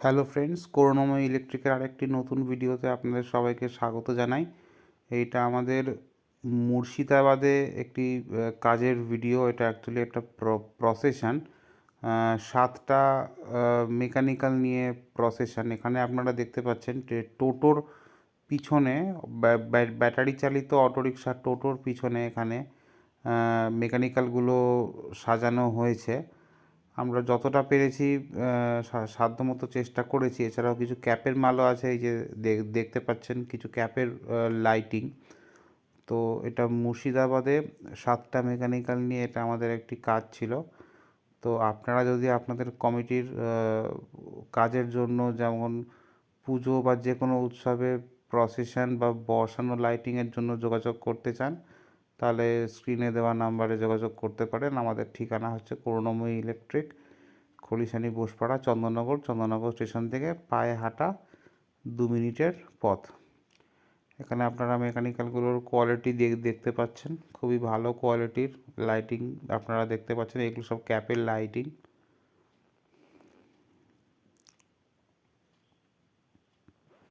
Hello friends, করুণাময় ইলেকট্রিকের আরেকটি নতুন ভিডিওতে আপনাদের সবাইকে স্বাগত জানাই। এইটা আমাদের মুর্শিদাবাদে একটি কাজের ভিডিও। এটা অ্যাকচুয়ালি একটা প্রসেশন, 7টা মেকানিক্যাল নিয়ে প্রসেশন। এখানে আপনারা দেখতে পাচ্ছেন টোটোর পিছনে, ব্যাটারি চালিত অটোরিকশা টোটোর পিছনে এখানে মেকানিক্যালগুলো সাজানো হয়েছে। আমরা যতটা পেরেছি সাধ্যমতো চেষ্টা করেছি। এছাড়াও কিছু ক্যাপের মালও আছে, এই যে দেখতে পাচ্ছেন কিছু ক্যাপের লাইটিং। তো এটা মুর্শিদাবাদে 7টা মেকানিক্যাল নিয়ে এটা আমাদের একটি কাজ ছিল। তো আপনারা যদি আপনাদের কমিটির কাজের জন্য, যেমন পুজো বা যে কোনো উৎসবে প্রসেশন বা বসানো লাইটিংয়ের জন্য যোগাযোগ করতে চান, তাহলে স্ক্রিনে দেওয়া নাম্বারে যোগাযোগ করতে পারেন। আমাদের ঠিকানা হচ্ছে করুণাময়ী ইলেকট্রিক, খলিশানি বোসপাড়া, চন্দননগর স্টেশন থেকে পায়ে হাঁটা 2 মিনিটের পথ। এখানে আপনারা মেকানিক্যালগুলোর কোয়ালিটি দেখতে পাচ্ছেন, খুবই ভালো কোয়ালিটির লাইটিং আপনারা দেখতে পাচ্ছেন। এগুলো সব ক্যাপের লাইটিং।